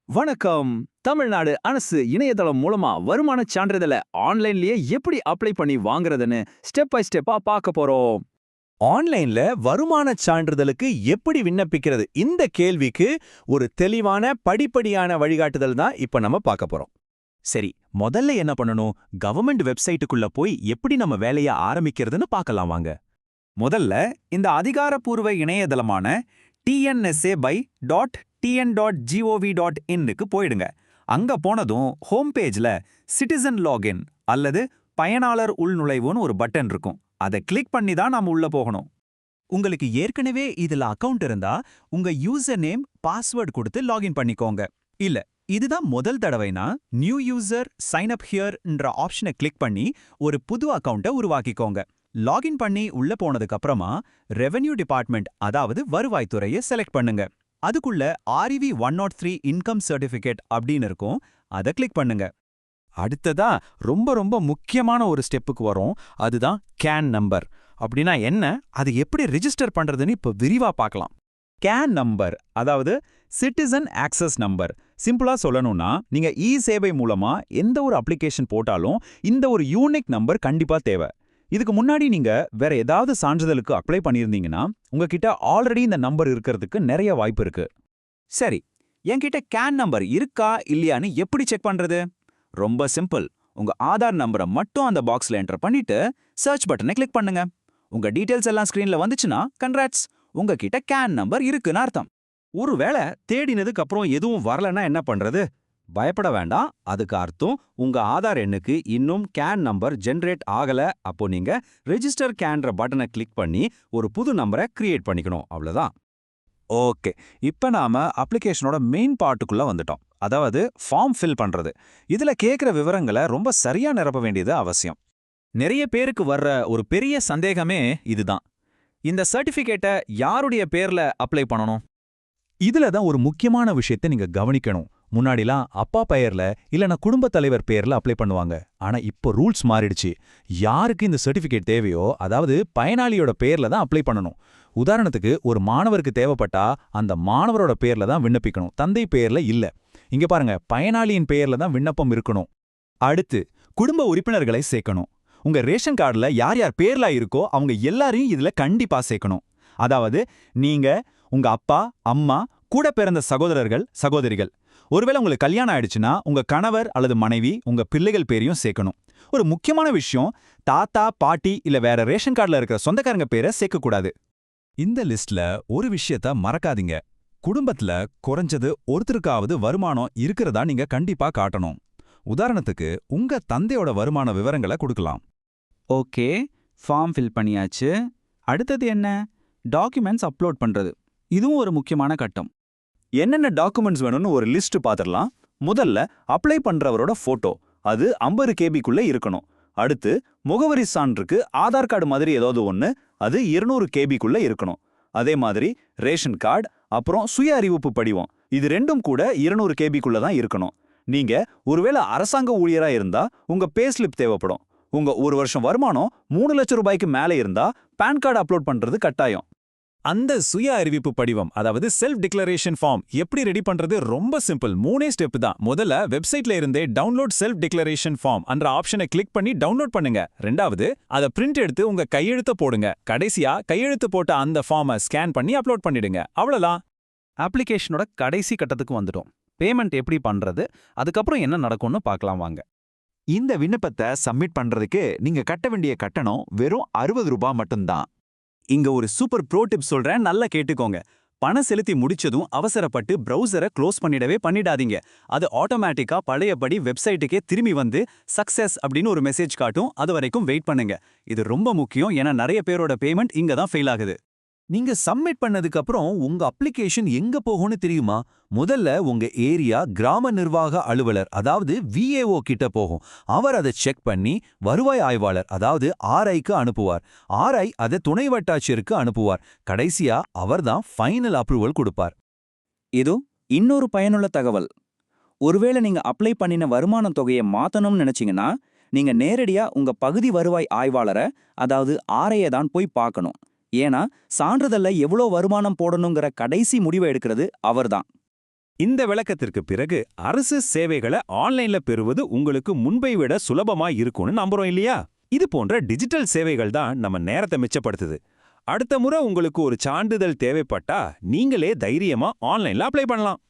வணக்கம். தமிழ்நாடு அரசு இணையதளம் மூலமா வருமானச் சான்றிதழ ஆன்லைன்லயே எப்படி அப்ளை பண்ணி வாங்குறதுன்னு ஸ்டெப் பை ஸ்டெப்பா பார்க்க போறோம். ஆன்லைன்ல வருமானச் சான்றிதழுக்கு எப்படி விண்ணப்பிக்கிறது இந்த கேள்விக்கு ஒரு தெளிவான படிப்படியான வழிகாட்டுதல் தான் இப்ப நம்ம பார்க்க போறோம். சரி, முதல்ல என்ன பண்ணணும்? கவர்மெண்ட் வெப்சைட்டுக்குள்ள போய் எப்படி நம்ம வேலைய ஆரம்பிக்கிறதுன்னு பார்க்கலாம் வாங்க. முதல்ல இந்த அதிகாரப்பூர்வ இணையதளமான tnsabay.tn.gov.in-க்கு போயிடுங்க. அங்க போனதும் ஹோம் பேஜ்ல சிட்டிசன் லாகின் அல்லது பயனாளர் உள்நுழைவுன்னு ஒரு பட்டன் இருக்கும். அதை கிளிக் பண்ணி தான் நாம உள்ள போகணும். உங்களுக்கு ஏற்கனவே இதுல அக்கவுண்ட் இருந்தா உங்க யூசர் நேம் பாஸ்வேர்ட் கொடுத்து லாகின் பண்ணிக்கோங்க. இல்ல இதுதான் முதல் தடவைனா நியூ யூசர் சைன் அப் ஹியர்ன்ற ஆப்ஷனை கிளிக் பண்ணி ஒரு புது அக்கவுண்ட்டை உருவாக்கிக்கோங்க. லாகின் பண்ணி உள்ள போனதுக்கு அப்புறமா ரெவென்யூ டிபார்ட்மெண்ட் அதாவது வருவாய்த்துறையை செலக்ட் பண்ணுங்க. அதுக்குள்ள REV 103 இன்கம் சர்டிபிகேட் அப்படின்னு இருக்கும். அதை கிளிக் பண்ணுங்க. அடுத்ததா ரொம்ப ரொம்ப முக்கியமான ஒரு ஸ்டெப்புக்கு வரும். அதுதான் கேன் நம்பர். அப்படின்னா என்ன, அது எப்படி ரிஜிஸ்டர் பண்றதுன்னு இப்ப விரிவா பார்க்கலாம். கேன் நம்பர் அதாவது சிட்டிசன் ஆக்சஸ் நம்பர். சிம்பிளா சொல்லணும்னா நீங்க சேவை மூலமா எந்த ஒரு அப்ளிகேஷன் போட்டாலும் இந்த ஒரு யூனிக் நம்பர் கண்டிப்பா தேவை. இதுக்கு முன்னாடி நீங்க வேற ஏதாவது சான்றிதழுக்கு அப்ளை பண்ணியிருந்தீங்கன்னா உங்ககிட்ட ஆல்ரெடி இந்த நம்பர் இருக்கிறதுக்கு நிறைய வாய்ப்பு இருக்கு. சரி, என்கிட்ட கேன் நம்பர் இருக்கா இல்லையான்னு எப்படி செக் பண்றது? ரொம்ப சிம்பிள். உங்க ஆதார் நம்பரை மட்டும் அந்த பாக்ஸ்ல என்டர் பண்ணிட்டு சர்ச் பட்டனை கிளிக் பண்ணுங்க. உங்க டீடைல்ஸ் எல்லாம் ஸ்கிரீன்ல வந்துச்சுன்னா கன்கிராட்ஸ், உங்ககிட்ட கேன் நம்பர் இருக்குன்னு அர்த்தம். ஒருவேளை தேடினதுக்கு அப்புறம் எதுவும் வரலன்னா என்ன பண்றது? பயப்பட வேண்டாம். அதுக்கு அர்த்தம் உங்க ஆதார் எண்ணுக்கு இன்னும் கேன் நம்பர் ஜெனரேட் ஆகல. அப்போ நீங்க ரெஜிஸ்டர் கேன்ற பட்டனை கிளிக் பண்ணி ஒரு புது நம்பரை கிரியேட் பண்ணிக்கணும். அவ்வளவுதான். ஓகே, இப்ப நாம அப்ளிகேஷனோட மெயின் பார்ட்டுக்குள்ள வந்துட்டோம். அதாவது ஃபார்ம் ஃபில் பண்றது. இதுல கேக்குற விவரங்களை ரொம்ப சரியா நிரப்ப வேண்டியது அவசியம். நிறைய பேருக்கு வர்ற ஒரு பெரிய சந்தேகமே இதுதான். இந்த சர்டிபிகேட்டை யாருடைய பேர்ல அப்ளை பண்ணணும்? இதுல தான் ஒரு முக்கியமான விஷயத்தை நீங்க கவனிக்கணும். முன்னாடிலாம் அப்பா பெயர்ல இல்லனா குடும்பத் தலைவர் பேர்ல அப்ளை பண்ணுவாங்க. ஆனா இப்போ ரூல்ஸ் மாறிடுச்சு. யாருக்கு இந்த சர்டிபிகேட் தேவையோ, அதாவது பயனாளியோட பேர்ல தான் அப்ளை பண்ணணும். உதாரணத்துக்கு ஒரு மாணவருக்கு தேவைப்பட்டா அந்த மாணவரோட பேர்ல தான் விண்ணப்பிக்கணும், தந்தை பேர்ல இல்ல. இங்க பாருங்க, பயனாளியின் பேர்ல தான் விண்ணப்பம் இருக்கணும். அடுத்து குடும்ப உறுப்பினர்களை சேர்க்கணும். உங்க ரேஷன் கார்டுல யார் யார் பேர்ல இருக்கோ அவங்க எல்லாரையும் இதுல கண்டிப்பா சேர்க்கணும். அதாவது நீங்க, உங்க அப்பா, அம்மா, கூட பிறந்த சகோதரர்கள், சகோதரிகள். ஒருவேளை உங்களுக்கு கல்யாணம் ஆயிடுச்சுன்னா உங்க கணவர் அல்லது மனைவி, உங்க பிள்ளைகள் பேரையும் சேர்க்கணும். ஒரு முக்கியமான விஷயம், தாத்தா, பாட்டி இல்ல வேற ரேஷன் கார்டுல இருக்கிற சொந்தக்காரங்க பேரை சேர்க்கக்கூடாது. இந்த லிஸ்ட்ல ஒரு விஷயத்த மறக்காதீங்க. குடும்பத்துல குறைஞ்சது ஒருத்தருக்காவது வருமானம் இருக்கிறதா நீங்க கண்டிப்பா காட்டணும். உதாரணத்துக்கு உங்க தந்தையோட வருமான விவரங்களை கொடுக்கலாம். ஓகே, ஃபார்ம் ஃபில் பண்ணியாச்சு. அடுத்தது என்ன? டாக்குமெண்ட்ஸ் அப்லோட் பண்றது. இதுவும் ஒரு முக்கியமான கட்டம். என்னென்ன டாக்குமெண்ட்ஸ் வேணும்னு ஒரு லிஸ்ட் பார்த்துடலாம். முதல்ல அப்ளை பண்றவரோட போட்டோ, அது 50 கேபிக்குள்ள இருக்கணும். அடுத்து முகவரி சான்றுக்கு ஆதார் கார்டு மாதிரி ஏதாவது ஒன்று, அது 200 கேபிக்குள்ள இருக்கணும். அதே மாதிரி ரேஷன் கார்டு, அப்புறம் சுய அறிவிப்பு படிவம், இது ரெண்டும் கூட 200 கேபிக்குள்ள தான் இருக்கணும். நீங்க ஒருவேளை அரசாங்க ஊழியரா இருந்தா உங்க பே ஸ்லிப் தேவைப்படும். உங்க ஒரு வருஷம் வருமானம் 3 லட்சம் ரூபாய்க்கு மேலே இருந்தா பான் கார்டு அப்லோட் பண்றது கட்டாயம். அந்த சுய அறிவிப்பு படிவம், அதாவது செல்ஃப் டிக்ளரேஷன் ஃபார்ம் எப்படி ரெடி பண்றது? ரொம்ப சிம்பிள். 3 ஸ்டெப் தான். முதல்ல வெப்சைட்ல இருந்தே டவுன்லோட் செல்ஃப் டிக்ளரேஷன் ஃபார்ம் என்ற ஆப்ஷனை கிளிக் பண்ணி டவுன்லோட் பண்ணுங்க. ரெண்டாவது, அதை பிரிண்ட் எடுத்து உங்க கையெழுத்த போடுங்க. கடைசியா கையெழுத்து போட்ட அந்த ஃபார்மை ஸ்கேன் பண்ணி அப்லோட் பண்ணிடுங்க. அவ்வளவுதான். அப்ளிகேஷனோட கடைசி கட்டத்துக்கு வந்துட்டோம். பேமெண்ட் எப்படி பண்றது, அதுக்கப்புறம் என்ன நடக்கும்னு பார்க்கலாம் வாங்க. இந்த விண்ணப்பத்தை சப்மிட் பண்றதுக்கு நீங்க கட்ட வேண்டிய கட்டணம் வெறும் 60 ரூபாய் மட்டும்தான். இங்க ஒரு சூப்பர் ப்ரோ டிப் சொல்றேன், நல்லா கேட்டுக்கோங்க. பணம் செலுத்தி முடிச்சதும் அவசரப்பட்டு பிரவுசரை க்ளோஸ் பண்ணிடாதீங்க. அது ஆட்டோமேட்டிக்கா பழையபடி வெப்சைட்டுக்கே திரும்பி வந்து சக்சஸ் அப்படின்னு ஒரு மெசேஜ் காட்டும். அது வரைக்கும் வெயிட் பண்ணுங்க. இது ரொம்ப முக்கியம், ஏன்னா நிறைய பேரோட பேமெண்ட் இங்க தான் ஃபெயில் ஆகுது. நீங்க சப்மிட் பண்ணதுக்கு அப்புறம் உங்க அப்ளிகேஷன் எங்க போகும்னு தெரியுமா? முதல்ல உங்க ஏரியா கிராம நிர்வாக அலுவலர், அதாவது VAO கிட்ட போகும். அவர் அதை செக் பண்ணி வருவாய் ஆய்வாளர், அதாவது RIக்கு அனுப்புவார். RI அதை துணை வட்டாட்சியருக்கு அனுப்புவார். கடைசியா அவர்தான் ஃபைனல் அப்ரூவல் கொடுப்பார். இது இன்னொரு பயனுள்ள தகவல். ஒருவேளை நீங்க அப்ளை பண்ணின வருமான தொகையை மாத்தணும்னு நினைச்சீங்கன்னா நீங்க நேரடியா உங்க பகுதி வருவாய் ஆய்வாளரை, அதாவது RIயை தான் போய் பார்க்கணும். ஏன்னா சான்றிதழ்ல எவ்வளோ வருமானம் போடணுங்கிற கடைசி முடிவை எடுக்கிறது அவர்தான். இந்த விளக்கத்திற்கு பிறகு அரசு சேவைகளை ஆன்லைன்ல பெறுவது உங்களுக்கு முன்பை விட சுலபமா இருக்கும்னு நம்புறோம் இல்லையா? இது போன்ற டிஜிட்டல் சேவைகள் தான் நம்ம நேரத்தை மிச்சப்படுத்துது. அடுத்த முறை உங்களுக்கு ஒரு சான்றிதழ் தேவைப்பட்டா நீங்களே தைரியமா ஆன்லைன்ல அப்ளை பண்ணலாம்.